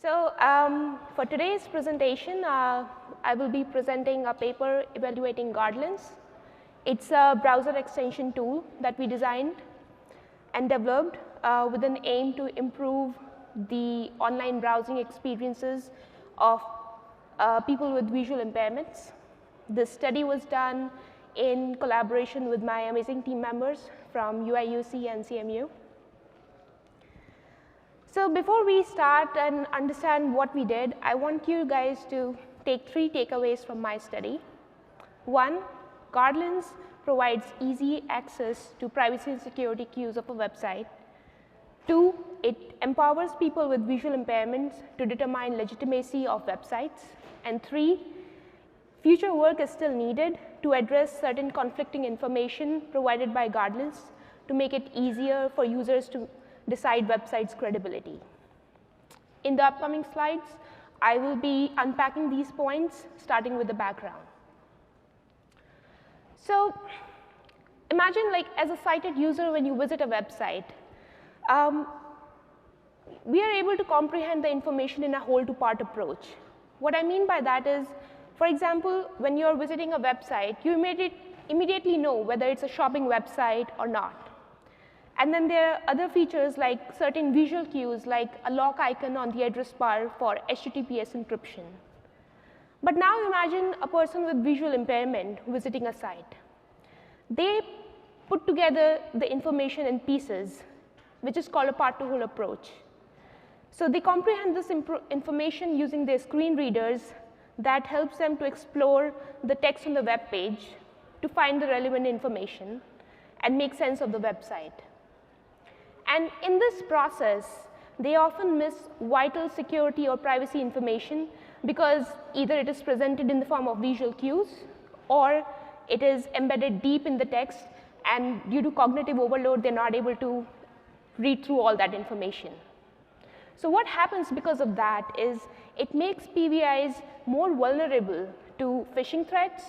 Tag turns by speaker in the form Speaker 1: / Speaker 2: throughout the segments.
Speaker 1: So for today's presentation, I will be presenting a paper evaluating GuardLens. It's a browser extension tool that we designed and developed with an aim to improve the online browsing experiences of people with visual impairments. This study was done in collaboration with my amazing team members from UIUC and CMU. So before we start and understand what we did, I want you guys to take 3 takeaways from my study. 1, GuardLens provides easy access to privacy and security cues of a website. 2, it empowers people with visual impairments to determine legitimacy of websites. And 3, future work is still needed to address certain conflicting information provided by GuardLens to make it easier for users to decide websites' credibility. In the upcoming slides, I will be unpacking these points, starting with the background. So imagine, like, as a sighted user, when you visit a website, we are able to comprehend the information in a whole-to-part approach. What I mean by that is, for example, when you're visiting a website, you immediately know whether it's a shopping website or not. And then there are other features like certain visual cues, like a lock icon on the address bar for HTTPS encryption. But now imagine a person with visual impairment visiting a site. They put together the information in pieces, which is called a part-to-whole approach. So they comprehend this information using their screen readers that helps them to explore the text on the web page to find the relevant information and make sense of the website. And in this process, they often miss vital security or privacy information because either it is presented in the form of visual cues or it is embedded deep in the text, and due to cognitive overload, they're not able to read through all that information. So what happens because of that is it makes PVIs more vulnerable to phishing threats,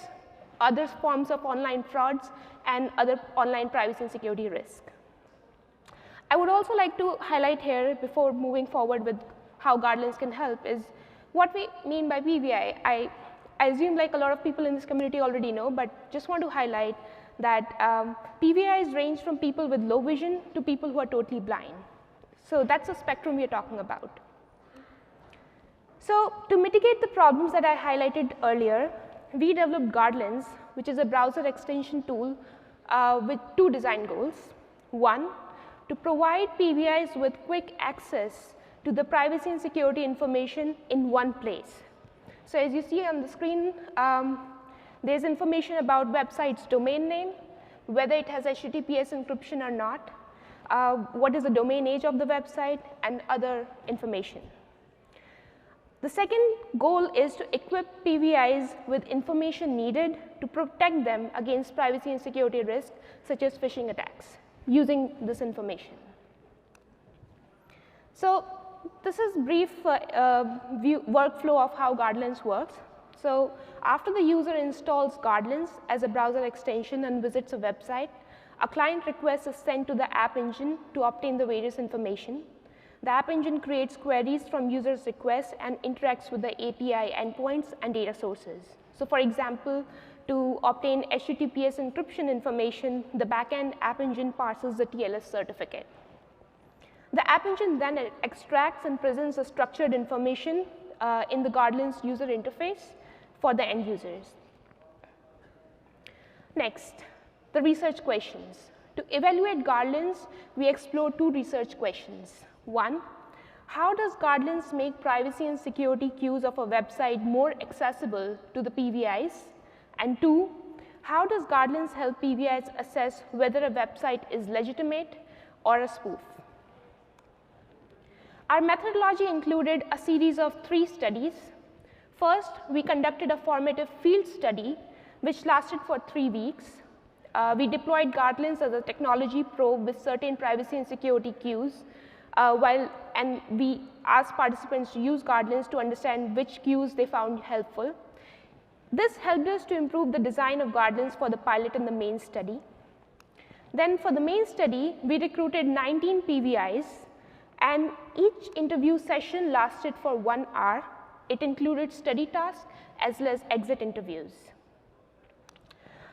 Speaker 1: other forms of online frauds, and other online privacy and security risks. I would also like to highlight here, before moving forward with how GuardLens can help, is what we mean by PVI. I assume like a lot of people in this community already know, but just want to highlight that PVIs range from people with low vision to people who are totally blind. So that's a spectrum we are talking about. So to mitigate the problems that I highlighted earlier, we developed GuardLens, which is a browser extension tool with 2 design goals. 1, to provide PVIs with quick access to the privacy and security information in one place. So as you see on the screen, there's information about website's domain name, whether it has HTTPS encryption or not, what is the domain age of the website, and other information. The second goal is to equip PVIs with information needed to protect them against privacy and security risks, such as phishing attacks, using this information. So this is brief workflow of how GuardLens works. So after the user installs GuardLens as a browser extension and visits a website, a client request is sent to the App Engine to obtain the various information. The App Engine creates queries from users' requests and interacts with the API endpoints and data sources. So for example, to obtain HTTPS encryption information, the backend App Engine parses the TLS certificate. The App Engine then extracts and presents the structured information in the GuardLens user interface for the end users. Next, the research questions. To evaluate GuardLens, we explore 2 research questions. 1, how does GuardLens make privacy and security cues of a website more accessible to the PVIs? And 2, how does GuardLens help PVIs assess whether a website is legitimate or a spoof? Our methodology included a series of 3 studies. First, we conducted a formative field study, which lasted for 3 weeks. We deployed GuardLens as a technology probe with certain privacy and security cues, and we asked participants to use GuardLens to understand which cues they found helpful. This helped us to improve the design of GuardLens for the pilot and the main study. Then for the main study, we recruited 19 PVIs And each interview session lasted for 1 hour. It included study tasks as well as exit interviews.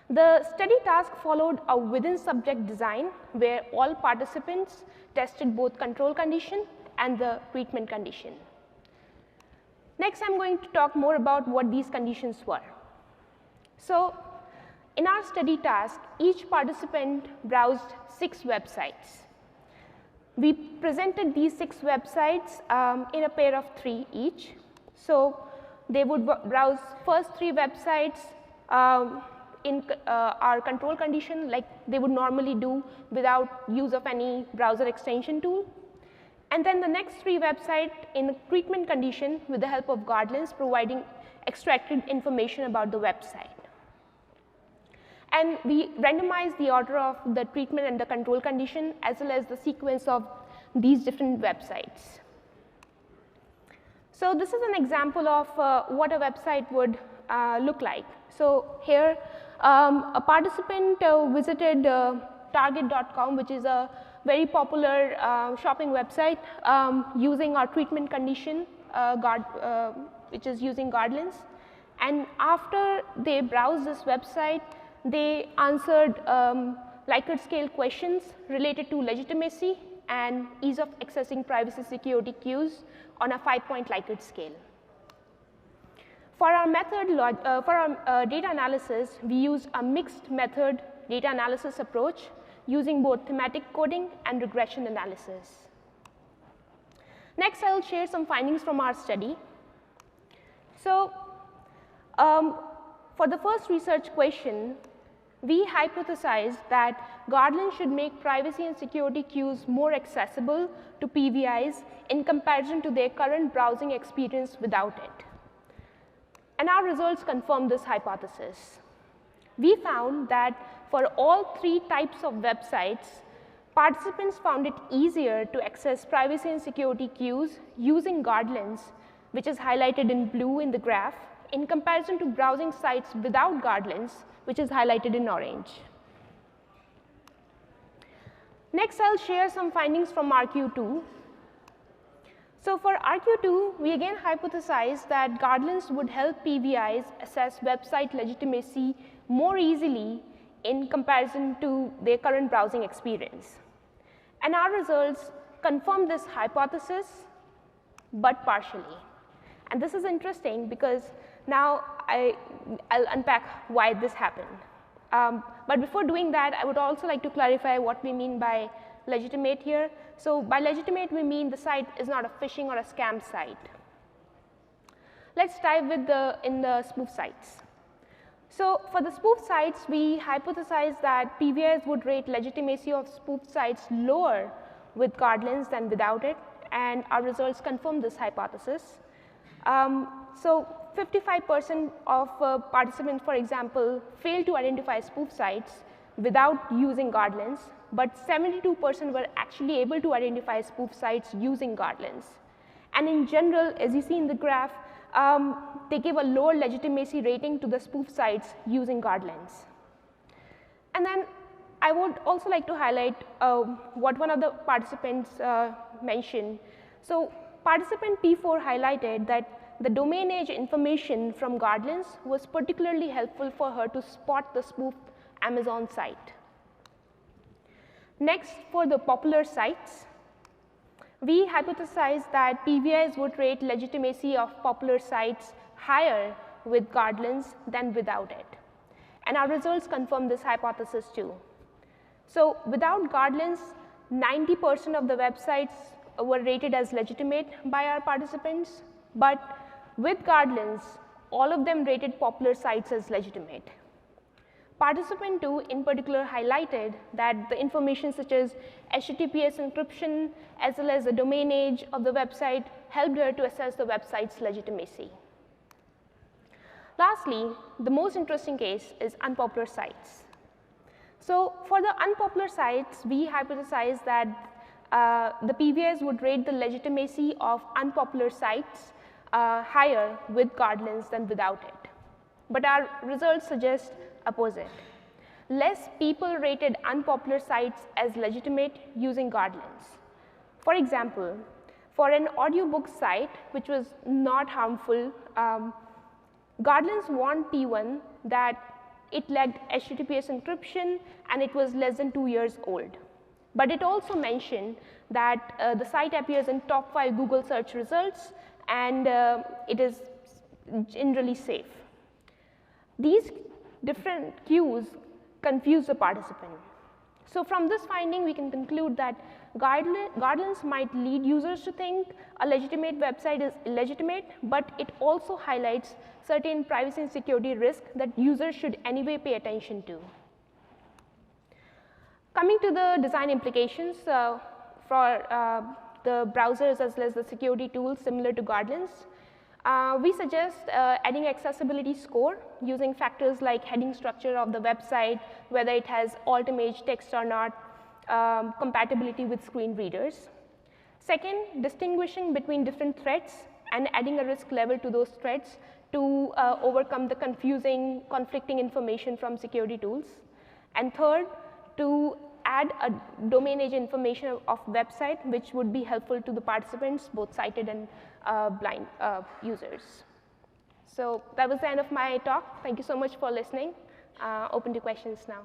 Speaker 1: The study task followed a within subject design where all participants tested both control condition and the treatment condition. Next, I'm going to talk more about what these conditions were. So, in our study task, each participant browsed 6 websites. We presented these 6 websites in a pair of 3 each. So, they would browse first 3 websites in our control condition, like they would normally do without use of any browser extension tool. And then the next 3 websites in treatment condition with the help of GuardLens, providing extracted information about the website. And we randomized the order of the treatment and the control condition as well as the sequence of these different websites. So this is an example of what a website would look like. So here, a participant visited target.com, which is a very popular shopping website using our treatment condition, which is using GuardLens. And after they browsed this website, they answered Likert scale questions related to legitimacy and ease of accessing privacy security cues on a 5-point Likert scale. For our data analysis, we used a mixed method data analysis approach using both thematic coding and regression analysis. Next, I will share some findings from our study. So, for the first research question, we hypothesized that GuardLens should make privacy and security cues more accessible to PVIs in comparison to their current browsing experience without it. And our results confirm this hypothesis. We found that for all 3 types of websites, participants found it easier to access privacy and security cues using GuardLens, which is highlighted in blue in the graph, in comparison to browsing sites without GuardLens, which is highlighted in orange. Next, I'll share some findings from RQ2. So for RQ2, we again hypothesized that GuardLens would help PVIs assess website legitimacy more easily in comparison to their current browsing experience. And our results confirm this hypothesis, but partially. And this is interesting because now I'll unpack why this happened. But before doing that, I would also like to clarify what we mean by legitimate here. So by legitimate, we mean the site is not a phishing or a scam site. Let's dive in the spoof sites. So for the spoof sites, we hypothesized that PVIs would rate legitimacy of spoof sites lower with GuardLens than without it, and our results confirm this hypothesis. So 55% of participants, for example, failed to identify spoof sites without using GuardLens, but 72% were actually able to identify spoof sites using GuardLens. And in general, as you see in the graph, they gave a lower legitimacy rating to the spoof sites using GuardLens. And then I would also like to highlight what one of the participants mentioned. So participant P4 highlighted that the domain age information from GuardLens was particularly helpful for her to spot the spoof Amazon site. Next, for the popular sites, we hypothesized that PVIs would rate legitimacy of popular sites higher with GuardLens than without it. And our results confirm this hypothesis too. So without GuardLens, 90% of the websites were rated as legitimate by our participants, but with GuardLens, all of them rated popular sites as legitimate. Participant 2 in particular highlighted that the information such as HTTPS encryption as well as the domain age of the website helped her to assess the website's legitimacy. Lastly, the most interesting case is unpopular sites. So for the unpopular sites, we hypothesized that the PVIs would rate the legitimacy of unpopular sites higher with GuardLens than without it. But our results suggest opposite. Less people rated unpopular sites as legitimate using GuardLens. For example, for an audiobook site which was not harmful, GuardLens warned P1 that it lacked HTTPS encryption and it was less than 2 years old. But it also mentioned that the site appears in top 5 Google search results and it is generally safe. These different cues confuse the participant. So from this finding, we can conclude that GuardLens might lead users to think a legitimate website is illegitimate, but it also highlights certain privacy and security risks that users should anyway pay attention to. Coming to the design implications for the browsers as well as the security tools similar to GuardLens, we suggest adding accessibility score using factors like heading structure of the website, whether it has alt image text or not, compatibility with screen readers. Second, distinguishing between different threats and adding a risk level to those threats to overcome the confusing, conflicting information from security tools. And third, to add a domain age information of website, which would be helpful to the participants, both sighted and blind users. So that was the end of my talk. Thank you so much for listening. Open to questions now.